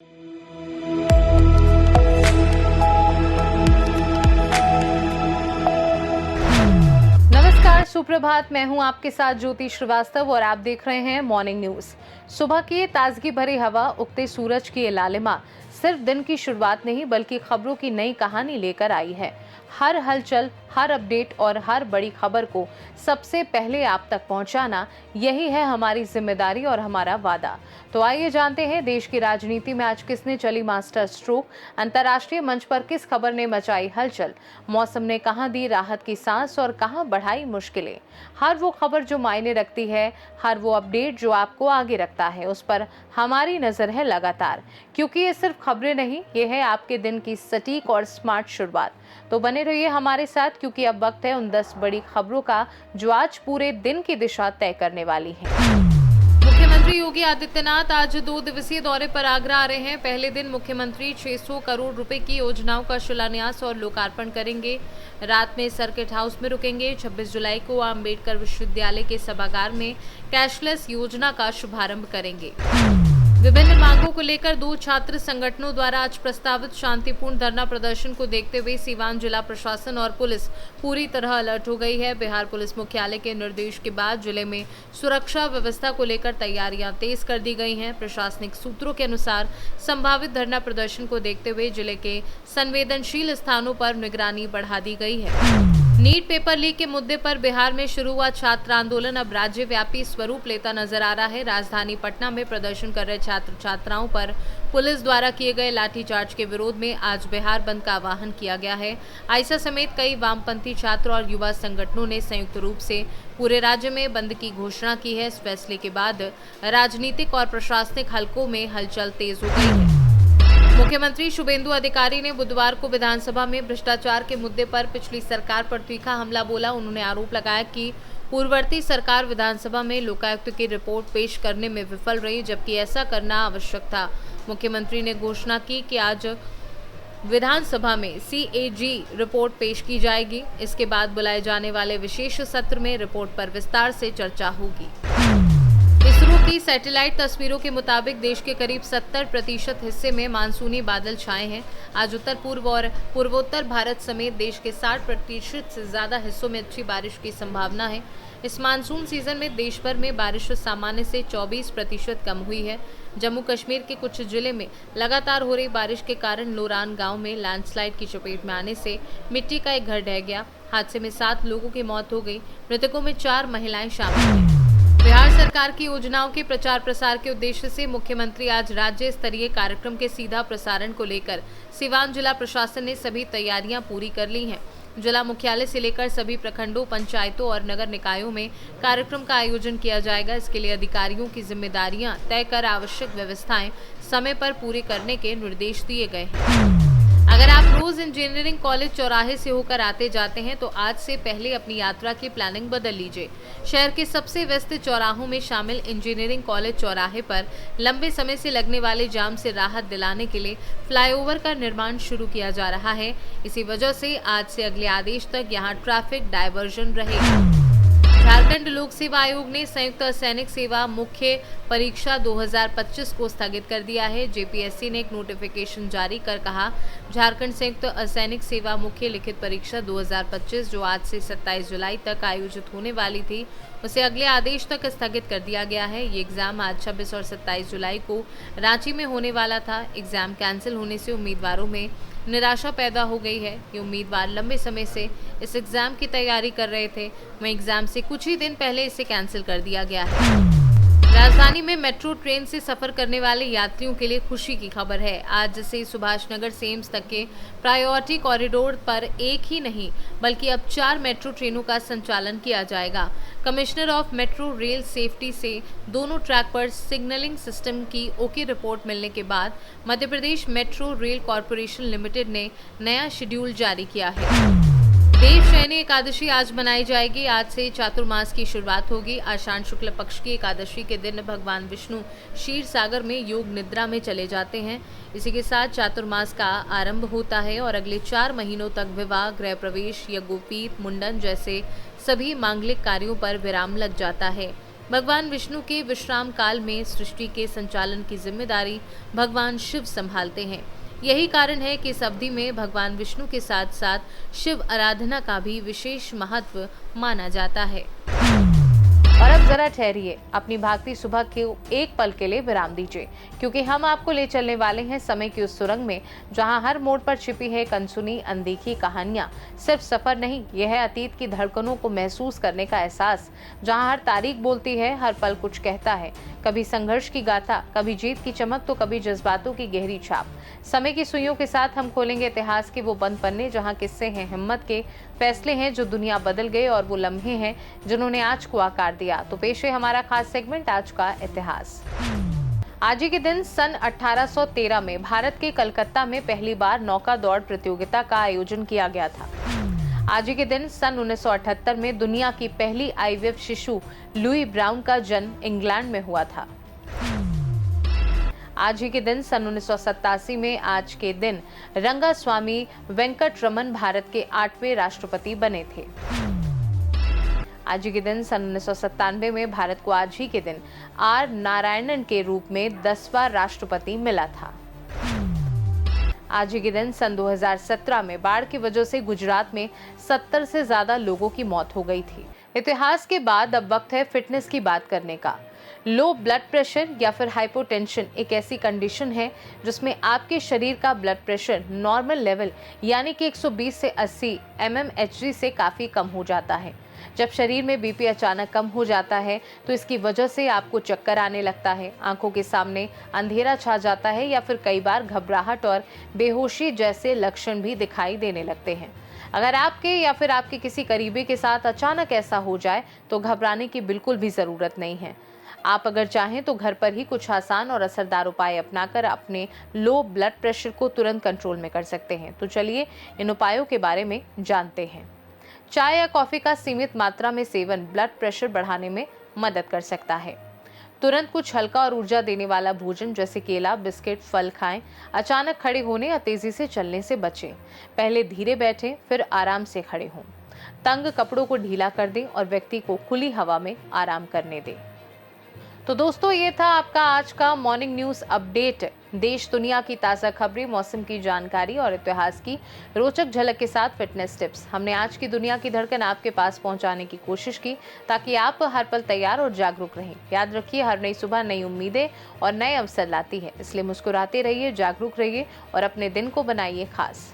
नमस्कार, सुप्रभात। मैं हूं आपके साथ ज्योति श्रीवास्तव और आप देख रहे हैं मॉर्निंग न्यूज। सुबह की ताजगी भरी हवा, उगते सूरज की ये लालिमा सिर्फ दिन की शुरुआत नहीं बल्कि खबरों की नई कहानी लेकर आई है। हर हलचल, हर अपडेट और हर बड़ी खबर को सबसे पहले आप तक पहुंचाना, यही है हमारी जिम्मेदारी और हमारा वादा। तो आइए जानते हैं देश की राजनीति में आज किसने चली मास्टर स्ट्रोक, अंतर्राष्ट्रीय मंच पर किस खबर ने मचाई हलचल, मौसम ने कहां दी राहत की सांस और कहां बढ़ाई मुश्किलें। हर वो खबर जो मायने रखती है, हर वो अपडेट जो आपको आगे रखता है, उस पर हमारी नजर है लगातार। क्योंकि ये सिर्फ खबरें नहीं, ये है आपके दिन की सटीक और स्मार्ट शुरुआत। तो बने रहिए हमारे साथ, क्योंकि अब वक्त है उन 10 बड़ी खबरों का जो आज पूरे दिन की दिशा तय करने वाली हैं। मुख्यमंत्री योगी आदित्यनाथ आज 2 दिवसीय दौरे पर आगरा आ रहे हैं। पहले दिन मुख्यमंत्री 600 करोड़ रुपए की योजनाओं का शिलान्यास और लोकार्पण करेंगे। रात में सर्किट हाउस में रुकेंगे। 26 जुलाई को अम्बेडकर विश्वविद्यालय के सभागार में कैशलेस योजना का शुभारंभ करेंगे। विभिन्न मांगों को लेकर 2 छात्र संगठनों द्वारा आज प्रस्तावित शांतिपूर्ण धरना प्रदर्शन को देखते हुए सीवान जिला प्रशासन और पुलिस पूरी तरह अलर्ट हो गई है। बिहार पुलिस मुख्यालय के निर्देश के बाद जिले में सुरक्षा व्यवस्था को लेकर तैयारियां तेज कर दी गई हैं। प्रशासनिक सूत्रों के अनुसार संभावित धरना प्रदर्शन को देखते हुए जिले के संवेदनशील स्थानों पर निगरानी बढ़ा दी गई है। नीट पेपर लीक के मुद्दे पर बिहार में शुरू हुआ छात्र आंदोलन अब राज्यव्यापी स्वरूप लेता नजर आ रहा है। राजधानी पटना में प्रदर्शन कर रहे छात्र छात्राओं पर पुलिस द्वारा किए गए लाठीचार्ज के विरोध में आज बिहार बंद का आह्वान किया गया है। आइसा समेत कई वामपंथी छात्र और युवा संगठनों ने संयुक्त रूप से पूरे राज्य में बंद की घोषणा की है। इस फैसले के बाद राजनीतिक और प्रशासनिक हलकों में हलचल तेज हो गई है। मुख्यमंत्री शुभेंदु अधिकारी ने बुधवार को विधानसभा में भ्रष्टाचार के मुद्दे पर पिछली सरकार पर तीखा हमला बोला। उन्होंने आरोप लगाया कि पूर्ववर्ती सरकार विधानसभा में लोकायुक्त की रिपोर्ट पेश करने में विफल रही, जबकि ऐसा करना आवश्यक था। मुख्यमंत्री ने घोषणा की कि आज विधानसभा में CAG रिपोर्ट पेश की जाएगी। इसके बाद बुलाए जाने वाले विशेष सत्र में रिपोर्ट पर विस्तार से चर्चा होगी। इसरो की सैटेलाइट तस्वीरों के मुताबिक देश के करीब 70% हिस्से में मानसूनी बादल छाए हैं। आज उत्तर पूर्व और पूर्वोत्तर भारत समेत देश के 60% से ज्यादा हिस्सों में अच्छी बारिश की संभावना है। इस मानसून सीजन में देश भर में बारिश सामान्य से 24% कम हुई है। जम्मू कश्मीर के कुछ जिले में लगातार हो रही बारिश के कारण लोरान गांव में लैंडस्लाइड की चपेट में आने से मिट्टी का एक घर ढह गया। हादसे में 7 लोगों की मौत हो गई। मृतकों में 4 महिलाएं शामिल हैं। बिहार सरकार की योजनाओं के प्रचार प्रसार के उद्देश्य से मुख्यमंत्री आज राज्य स्तरीय कार्यक्रम के सीधा प्रसारण को लेकर सीवान जिला प्रशासन ने सभी तैयारियां पूरी कर ली हैं। जिला मुख्यालय से लेकर सभी प्रखंडों, पंचायतों और नगर निकायों में कार्यक्रम का आयोजन किया जाएगा। इसके लिए अधिकारियों की जिम्मेदारियां तय कर आवश्यक व्यवस्थाएं समय पर पूरी करने के निर्देश दिए गए हैं। अगर आप रोज इंजीनियरिंग कॉलेज चौराहे से होकर आते जाते हैं तो आज से पहले अपनी यात्रा की प्लानिंग बदल लीजिए। शहर के सबसे व्यस्त चौराहों में शामिल इंजीनियरिंग कॉलेज चौराहे पर लंबे समय से लगने वाले जाम से राहत दिलाने के लिए फ्लाईओवर का निर्माण शुरू किया जा रहा है। इसी वजह से आज से अगले आदेश तक यहाँ ट्रैफिक डायवर्जन रहेगा। झारखंड लोक सेवा आयोग ने संयुक्त सैनिक सेवा मुख्य परीक्षा 2025 को स्थगित कर दिया है। JPSC ने एक नोटिफिकेशन जारी कर कहा, झारखंड संयुक्त असैनिक सेवा मुख्य लिखित परीक्षा 2025 जो आज से 27 जुलाई तक आयोजित होने वाली थी, उसे अगले आदेश तक स्थगित कर दिया गया है। ये एग्जाम आज 26 और 27 जुलाई को रांची में होने वाला था। एग्जाम कैंसिल होने से उम्मीदवारों में निराशा पैदा हो गई है। ये उम्मीदवार लंबे समय से इस एग्जाम की तैयारी कर रहे थे, वहीं एग्जाम से कुछ ही दिन पहले इसे कैंसिल कर दिया गया है। राजधानी में मेट्रो ट्रेन से सफर करने वाले यात्रियों के लिए खुशी की खबर है। आज से सुभाष नगर से एम्स तक के प्रायोरिटी कॉरिडोर पर एक ही नहीं बल्कि अब 4 मेट्रो ट्रेनों का संचालन किया जाएगा। Commissioner of metro rail safety से दोनों ट्रैक पर सिग्नलिंग सिस्टम की ओके रिपोर्ट मिलने के बाद Madhya Pradesh metro rail corporation limited ने नया शेड्यूल जारी किया है। देवशयनी एकादशी आज मनाई जाएगी। आज से चातुर्मास की शुरुआत होगी। आषाढ़ शुक्ल पक्ष की एकादशी के दिन भगवान विष्णु क्षीर सागर में योग निद्रा में चले जाते हैं। इसी के साथ चातुर्मास का आरंभ होता है और अगले 4 महीनों तक विवाह, गृह प्रवेश, यज्ञोपवीत, मुंडन जैसे सभी मांगलिक कार्यों पर विराम लग जाता है। भगवान विष्णु के विश्राम काल में सृष्टि के संचालन की जिम्मेदारी भगवान शिव संभालते हैं। यही कारण है कि इस अवधि में भगवान विष्णु के साथ साथ शिव आराधना का भी विशेष महत्व माना जाता है। और अब जरा ठहरिए, अपनी भागती सुबह के एक पल के लिए विराम दीजिए, क्योंकि हम आपको ले चलने वाले हैं समय की उस सुरंग में जहां हर मोड़ पर छिपी है अनसुनी अनदेखी कहानियां। सिर्फ सफर नहीं, यह है अतीत की धड़कनों को महसूस करने का एहसास, जहां हर तारीख बोलती है, हर पल कुछ कहता है। कभी संघर्ष की गाथा, कभी जीत की चमक, तो कभी जज्बातों की गहरी छाप। समय की सुइयों के साथ हम खोलेंगे इतिहास के वो बंद पन्ने जहां किस्से हैं हिम्मत के, फैसले हैं जो दुनिया बदल गए, और वो लम्हे हैं जिन्होंने आज को आकार दिया। तो पेश है हमारा खास सेगमेंट, आज का इतिहास। आज ही के दिन सन 1813 में भारत के कलकत्ता में पहली बार नौका दौड़ प्रतियोगिता का आयोजन किया गया था। आज ही के दिन सन 1978 में दुनिया की पहली आईवीएफ शिशु लुई ब्राउन का जन्म इंग्लैंड में हुआ था। आज ही के दिन सन 1987 में आज के दिन रंगास्वामी वेंकटरमन भारत के 8वें राष्ट्रपति बने थे। आज ही के दिन सन 1997 में भारत को आज ही के दिन आर नारायणन के रूप में 10वां राष्ट्रपति मिला था। आज ही के दिन सन 2017 में बाढ़ की वजह से गुजरात में 70 से ज्यादा लोगों की मौत हो गई थी। इतिहास के बाद अब वक्त है फिटनेस की बात करने का। लो ब्लड प्रेशर या फिर हाइपोटेंशन एक ऐसी कंडीशन है जिसमें आपके शरीर का ब्लड प्रेशर नॉर्मल लेवल यानी कि 120 से 80 mmHg से काफ़ी कम हो जाता है। जब शरीर में बीपी अचानक कम हो जाता है तो इसकी वजह से आपको चक्कर आने लगता है, आंखों के सामने अंधेरा छा जाता है या फिर कई बार घबराहट और बेहोशी जैसे लक्षण भी दिखाई देने लगते हैं। अगर आपके या फिर आपके किसी करीबी के साथ अचानक ऐसा हो जाए तो घबराने की बिल्कुल भी ज़रूरत नहीं है। आप अगर चाहें तो घर पर ही कुछ आसान और असरदार उपाय अपनाकर अपने लो ब्लड प्रेशर को तुरंत कंट्रोल में कर सकते हैं। तो चलिए इन उपायों के बारे में जानते हैं। चाय या कॉफ़ी का सीमित मात्रा में सेवन ब्लड प्रेशर बढ़ाने में मदद कर सकता है। तुरंत कुछ हल्का और ऊर्जा देने वाला भोजन जैसे केला, बिस्किट, फल खाएं। अचानक खड़े होने या तेजी से चलने से बचें। पहले धीरे बैठें, फिर आराम से खड़े हों। तंग कपड़ों को ढीला कर दें और व्यक्ति को खुली हवा में आराम करने दें। तो दोस्तों, ये था आपका आज का मॉर्निंग न्यूज़ अपडेट। देश दुनिया की ताज़ा खबरें, मौसम की जानकारी और इतिहास की रोचक झलक के साथ फिटनेस टिप्स हमने आज की दुनिया की धड़कन आपके पास पहुंचाने की कोशिश की, ताकि आप हर पल तैयार और जागरूक रहें। याद रखिए, हर नई सुबह नई उम्मीदें और नए अवसर लाती है, इसलिए मुस्कुराते रहिए, जागरूक रहिए और अपने दिन को बनाइए खास।